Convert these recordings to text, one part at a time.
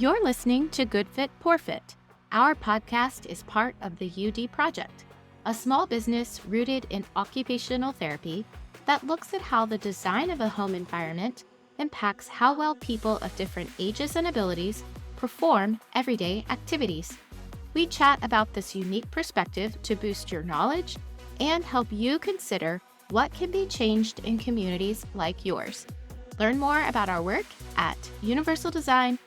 You're listening to Good Fit, Poor Fit. Our podcast is part of the UD Project, a small business rooted in occupational therapy that looks at how the design of a home environment impacts how well people of different ages and abilities perform everyday activities. We chat about this unique perspective to boost your knowledge and help you consider what can be changed in communities like yours. Learn more about our work at universaldesign.org.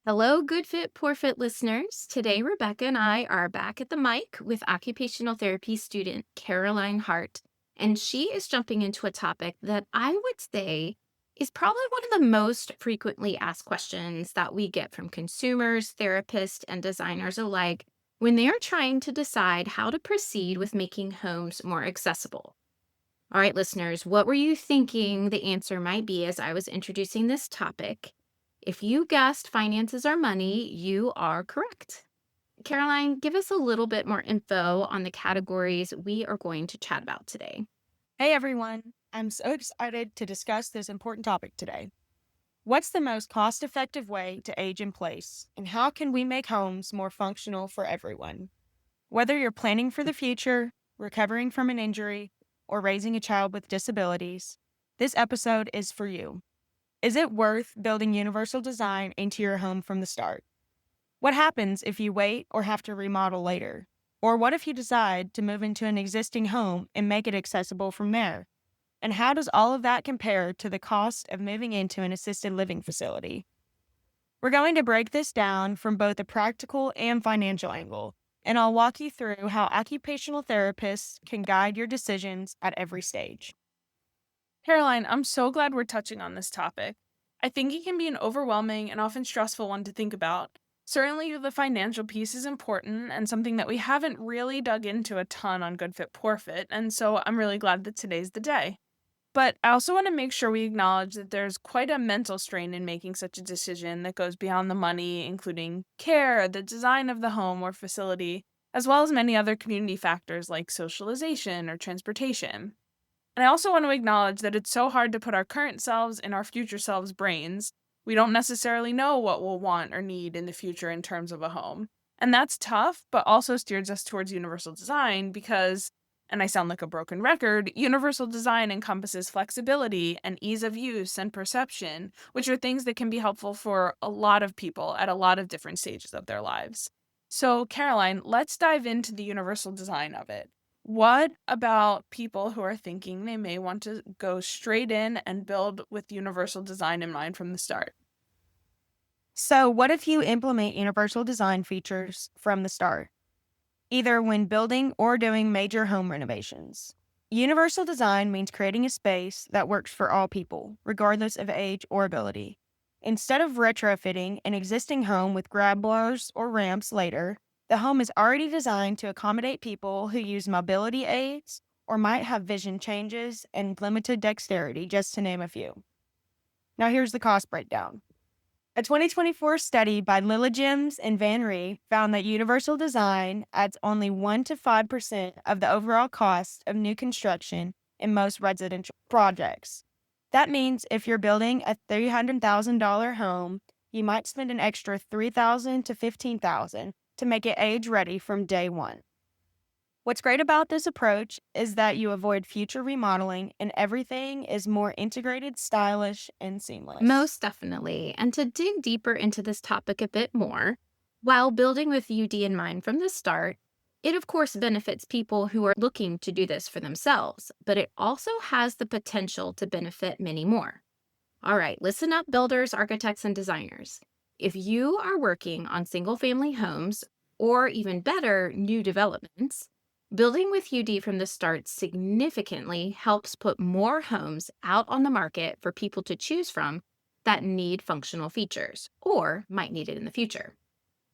Hello, Good Fit, Poor Fit listeners. Today, Rebecca and I are back at the mic with occupational therapy student Caroline Hart, and she is jumping into a topic that I would say is probably one of the most frequently asked questions that we get from consumers, therapists, and designers alike when they are trying to decide how to proceed with making homes more accessible. All right, listeners, what were you thinking the answer might be as I was introducing this topic? If you guessed finances are money, you are correct. Caroline, give us a little bit more info on the categories we are going to chat about today. Hey everyone, I'm so excited to discuss this important topic today. What's the most cost-effective way to age in place, and how can we make homes more functional for everyone? Whether you're planning for the future, recovering from an injury, or raising a child with disabilities, this episode is for you. Is it worth building universal design into your home from the start? What happens if you wait or have to remodel later? Or what if you decide to move into an existing home and make it accessible from there? And how does all of that compare to the cost of moving into an assisted living facility? We're going to break this down from both a practical and financial angle, and I'll walk you through how occupational therapists can guide your decisions at every stage. Caroline, I'm so glad we're touching on this topic. I think it can be an overwhelming and often stressful one to think about. Certainly, the financial piece is important and something that we haven't really dug into a ton on Good Fit, Poor Fit, and so I'm really glad that today's the day. But I also want to make sure we acknowledge that there's quite a mental strain in making such a decision that goes beyond the money, including care, the design of the home or facility, as well as many other community factors like socialization or transportation. And I also want to acknowledge that it's so hard to put our current selves in our future selves' brains. We don't necessarily know what we'll want or need in the future in terms of a home. And that's tough, but also steers us towards universal design because, and I sound like a broken record, universal design encompasses flexibility and ease of use and perception, which are things that can be helpful for a lot of people at a lot of different stages of their lives. So, Caroline, let's dive into the universal design of it. What about people who are thinking they may want to go straight in and build with universal design in mind from the start? So, what if you implement universal design features from the start, either when building or doing major home renovations? Universal design means creating a space that works for all people, regardless of age or ability. Instead of retrofitting an existing home with grab bars or ramps later, the home is already designed to accommodate people who use mobility aids or might have vision changes and limited dexterity, just to name a few. Now here's the cost breakdown. A 2024 study by Lillegems and Van Ree found that universal design adds only 1 to 5% of the overall cost of new construction in most residential projects. That means if you're building a $300,000 home, you might spend an extra $3,000 to $15,000 to make it age-ready from day one. What's great about this approach is that you avoid future remodeling and everything is more integrated, stylish, and seamless. Most definitely. And to dig deeper into this topic a bit more, while building with UD in mind from the start, it of course benefits people who are looking to do this for themselves, but it also has the potential to benefit many more. All right, listen up, builders, architects, and designers. If you are working on single-family homes, or even better, new developments, building with UD from the start significantly helps put more homes out on the market for people to choose from that need functional features, or might need it in the future.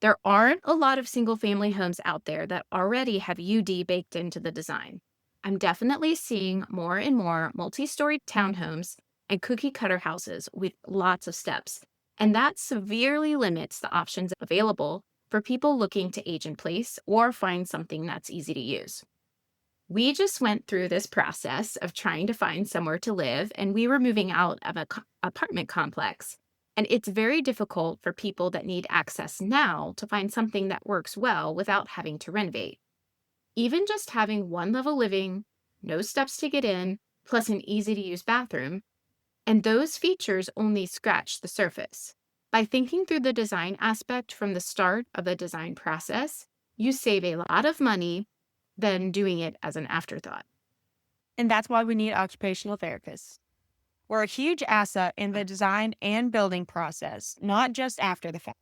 There aren't a lot of single-family homes out there that already have UD baked into the design. I'm definitely seeing more and more multi-story townhomes and cookie-cutter houses with lots of steps, and that severely limits the options available for people looking to age in place or find something that's easy to use. We just went through this process of trying to find somewhere to live, and we were moving out of a apartment complex. And it's very difficult for people that need access now to find something that works well without having to renovate. Even just having one level living, no steps to get in, plus an easy to use bathroom, and those features only scratch the surface. By thinking through the design aspect from the start of the design process, you save a lot of money than doing it as an afterthought. And that's why we need occupational therapists. We're a huge asset in the design and building process, not just after the fact.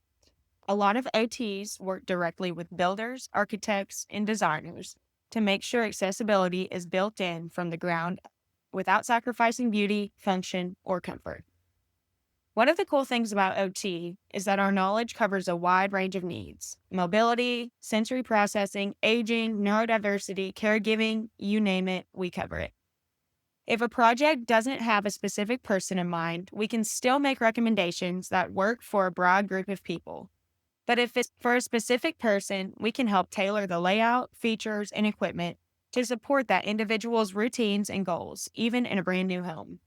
A lot of OTs work directly with builders, architects, and designers to make sure accessibility is built in from the ground up without sacrificing beauty, function, or comfort. One of the cool things about OT is that our knowledge covers a wide range of needs: mobility, sensory processing, aging, neurodiversity, caregiving, you name it, we cover it. If a project doesn't have a specific person in mind, we can still make recommendations that work for a broad group of people. But if it's for a specific person, we can help tailor the layout, features, and equipment to support that individual's routines and goals, even in a brand new home.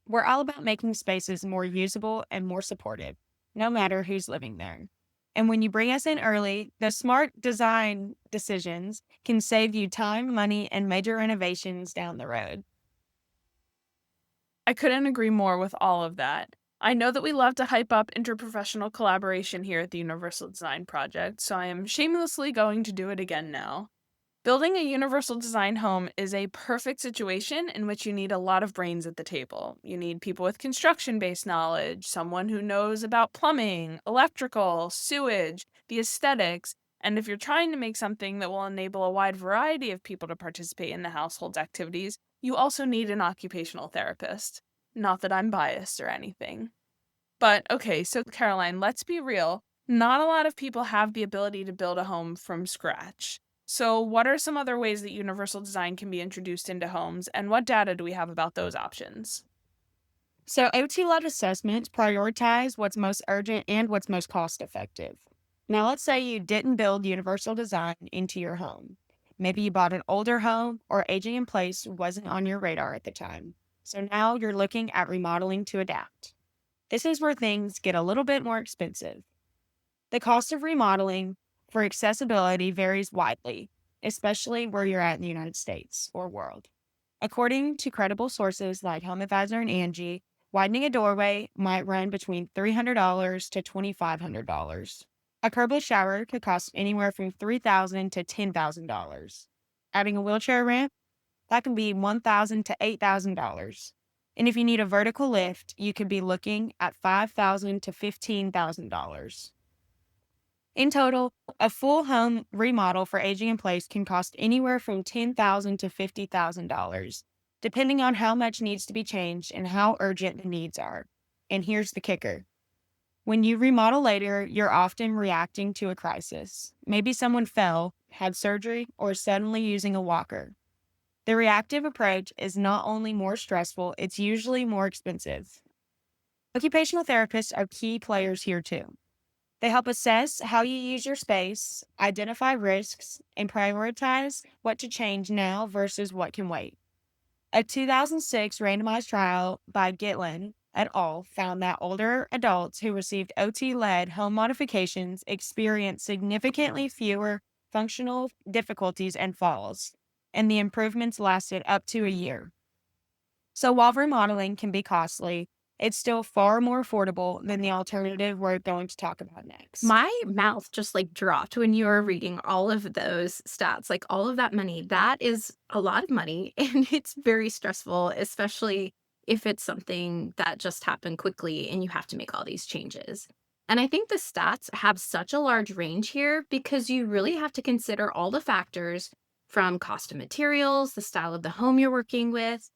We're all about making spaces more usable and more supportive, no matter who's living there. And when you bring us in early, the smart design decisions can save you time, money, and major renovations down the road. I couldn't agree more with all of that. I know that we love to hype up interprofessional collaboration here at the Universal Design Project, so I am shamelessly going to do it again now. Building a universal design home is a perfect situation in which you need a lot of brains at the table. You need people with construction based knowledge, someone who knows about plumbing, electrical, sewage, the aesthetics, and if you're trying to make something that will enable a wide variety of people to participate in the household's activities, you also need an occupational therapist. Not that I'm biased or anything. But okay, so Caroline, let's be real. Not a lot of people have the ability to build a home from scratch. So, what are some other ways that universal design can be introduced into homes, and what data do we have about those options? So, OT-led assessments prioritize what's most urgent and what's most cost effective. Now, let's say you didn't build universal design into your home. Maybe you bought an older home or aging in place wasn't on your radar at the time. So now you're looking at remodeling to adapt. This is where things get a little bit more expensive. The cost of remodeling for accessibility varies widely, especially where you're at in the United States or world. According to credible sources like HomeAdvisor and Angie, widening a doorway might run between $300 to $2,500. A curbless shower could cost anywhere from $3,000 to $10,000. Adding a wheelchair ramp, that can be $1,000 to $8,000. And if you need a vertical lift, you could be looking at $5,000 to $15,000. In total, a full home remodel for aging in place can cost anywhere from $10,000 to $50,000, depending on how much needs to be changed and how urgent the needs are. And here's the kicker. When you remodel later, you're often reacting to a crisis. Maybe someone fell, had surgery, or is suddenly using a walker. The reactive approach is not only more stressful, it's usually more expensive. Occupational therapists are key players here too. They help assess how you use your space, identify risks, and prioritize what to change now versus what can wait. A 2006 randomized trial by Gitlin et al. Found that older adults who received OT-led home modifications experienced significantly fewer functional difficulties and falls, and the improvements lasted up to a year. So while remodeling can be costly, it's still far more affordable than the alternative we're going to talk about next. My mouth just like dropped when you were reading all of those stats, like all of that money. That is a lot of money and it's very stressful, especially if it's something that just happened quickly and you have to make all these changes. And I think the stats have such a large range here because you really have to consider all the factors from cost of materials, the style of the home you're working with.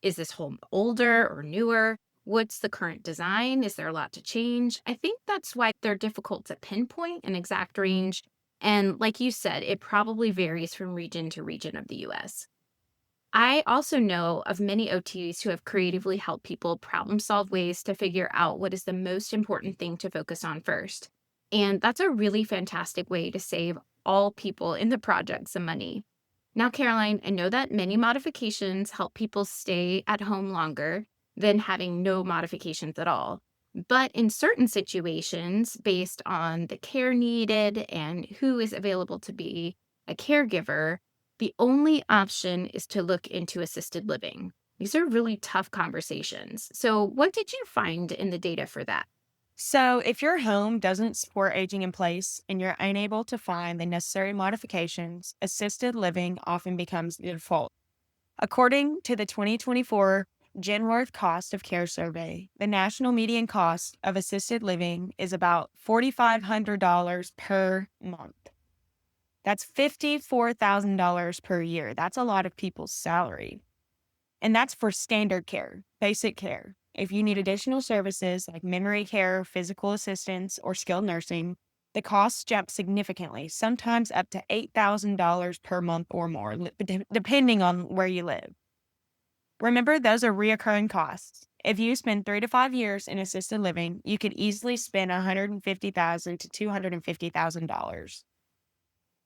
Is this home older or newer? What's the current design? Is there a lot to change? I think that's why they're difficult to pinpoint an exact range. And like you said, it probably varies from region to region of the US. I also know of many OTs who have creatively helped people problem solve ways to figure out what is the most important thing to focus on first. And that's a really fantastic way to save all people in the project some money. Now, Caroline, I know that many modifications help people stay at home longer than having no modifications at all. But in certain situations, based on the care needed and who is available to be a caregiver, the only option is to look into assisted living. These are really tough conversations. So, what did you find in the data for that? So, if your home doesn't support aging in place and you're unable to find the necessary modifications, assisted living often becomes the default. According to the 2024 Genworth Cost of Care Survey, the national median cost of assisted living is about $4,500 per month. That's $54,000 per year. That's a lot of people's salary. And that's for standard care, basic care. If you need additional services like memory care, physical assistance, or skilled nursing, the costs jump significantly, sometimes up to $8,000 per month or more, depending on where you live. Remember, those are reoccurring costs. If you spend 3 to 5 years in assisted living, you could easily spend $150,000 to $250,000,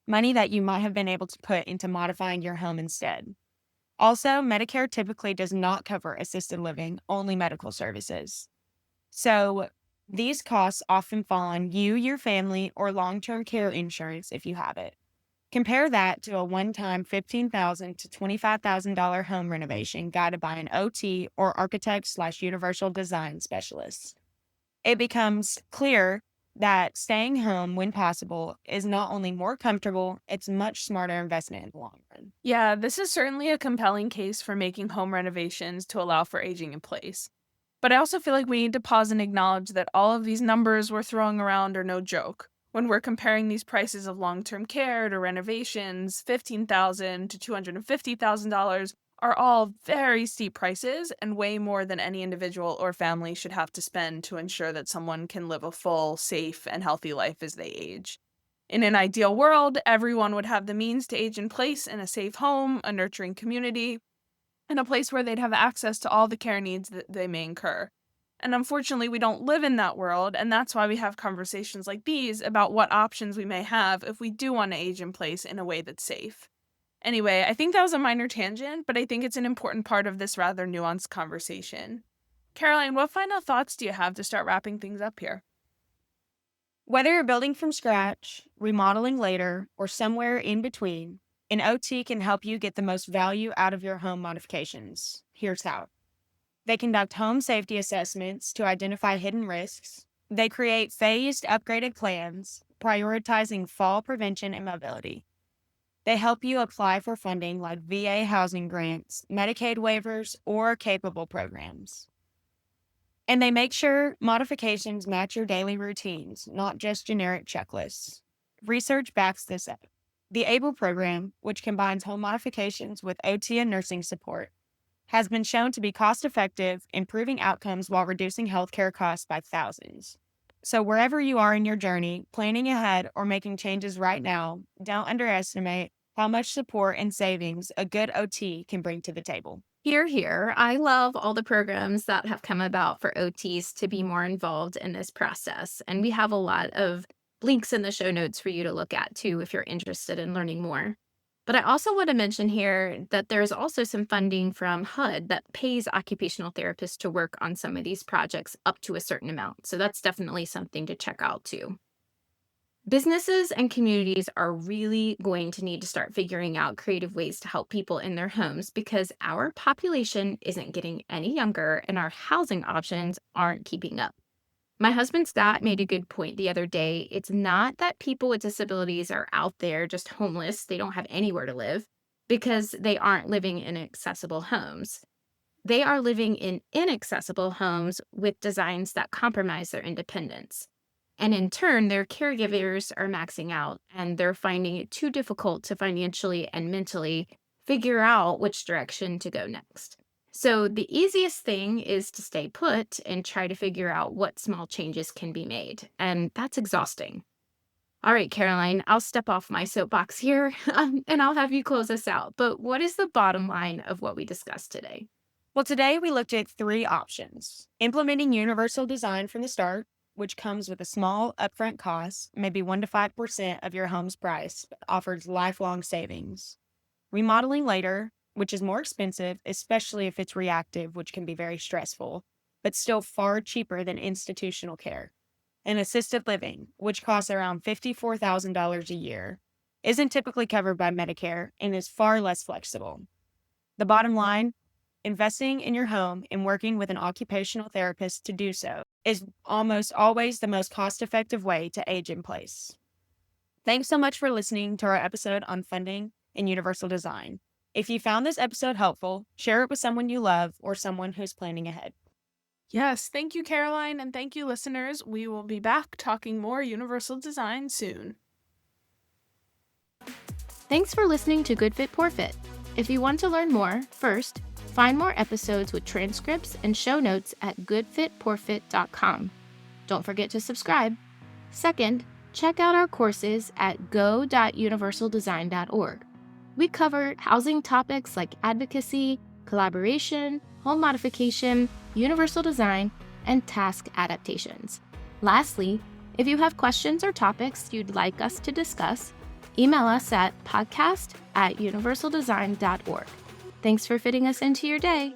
money that you might have been able to put into modifying your home instead. Also, Medicare typically does not cover assisted living, only medical services. So, these costs often fall on you, your family, or long term care insurance if you have it. Compare that to a one time $15,000 to $25,000 home renovation guided by an OT or architect/slash universal design specialist. It becomes clear that staying home when possible is not only more comfortable, it's much smarter investment in the long run. Yeah, this is certainly a compelling case for making home renovations to allow for aging in place. But I also feel like we need to pause and acknowledge that all of these numbers we're throwing around are no joke. When we're comparing these prices of long-term care to renovations, $15,000 to $250,000 are all very steep prices and way more than any individual or family should have to spend to ensure that someone can live a full, safe, and healthy life as they age. In an ideal world, everyone would have the means to age in place in a safe home, a nurturing community, and a place where they'd have access to all the care needs that they may incur. And unfortunately, we don't live in that world, and that's why we have conversations like these about what options we may have if we do want to age in place in a way that's safe. Anyway, I think that was a minor tangent, but I think it's an important part of this rather nuanced conversation. Caroline, what final thoughts do you have to start wrapping things up here? Whether you're building from scratch, remodeling later, or somewhere in between, an OT can help you get the most value out of your home modifications. Here's how. They conduct home safety assessments to identify hidden risks. They create phased, upgraded plans, prioritizing fall prevention and mobility. They help you apply for funding like VA housing grants, Medicaid waivers, or capable programs. And they make sure modifications match your daily routines, not just generic checklists. Research backs this up. The ABLE program, which combines home modifications with OT and nursing support, has been shown to be cost effective, improving outcomes while reducing healthcare costs by thousands. So, wherever you are in your journey, planning ahead or making changes right now, don't underestimate how much support and savings a good OT can bring to the table. Here, here. I love all the programs that have come about for OTs to be more involved in this process. And we have a lot of links in the show notes for you to look at too if you're interested in learning more. But I also want to mention here that there's also some funding from HUD that pays occupational therapists to work on some of these projects up to a certain amount. So that's definitely something to check out too. Businesses and communities are really going to need to start figuring out creative ways to help people in their homes because our population isn't getting any younger and our housing options aren't keeping up. My husband Scott made a good point the other day. It's not that people with disabilities are out there just homeless, they don't have anywhere to live because they aren't living in accessible homes. They are living in inaccessible homes with designs that compromise their independence. And in turn, their caregivers are maxing out and they're finding it too difficult to financially and mentally figure out which direction to go next. So, the easiest thing is to stay put and try to figure out what small changes can be made. And that's exhausting. All right, Caroline, I'll step off my soapbox here and I'll have you close us out. But what is the bottom line of what we discussed today? Well, today we looked at 3 options: implementing universal design from the start, which comes with a small upfront cost, maybe 1 to 5% of your home's price, but offers lifelong savings. remodeling later, which is more expensive, especially if it's reactive, which can be very stressful, but still far cheaper than institutional care. And assisted living, which costs around $54,000 a year, isn't typically covered by Medicare and is far less flexible. The bottom line, investing in your home and working with an occupational therapist to do so is almost always the most cost-effective way to age in place. Thanks so much for listening to our episode on funding and universal design. If you found this episode helpful, share it with someone you love or someone who's planning ahead. Yes, thank you, Caroline, and thank you, listeners. We will be back talking more universal design soon. Thanks for listening to Good Fit Poor Fit. If you want to learn more, first, find more episodes with transcripts and show notes at goodfitpoorfit.com. Don't forget to subscribe. Second, check out our courses at go.universaldesign.org. We cover housing topics like advocacy, collaboration, home modification, universal design, and task adaptations. Lastly, if you have questions or topics you'd like us to discuss, email us at podcast@universaldesign.org. Thanks for fitting us into your day.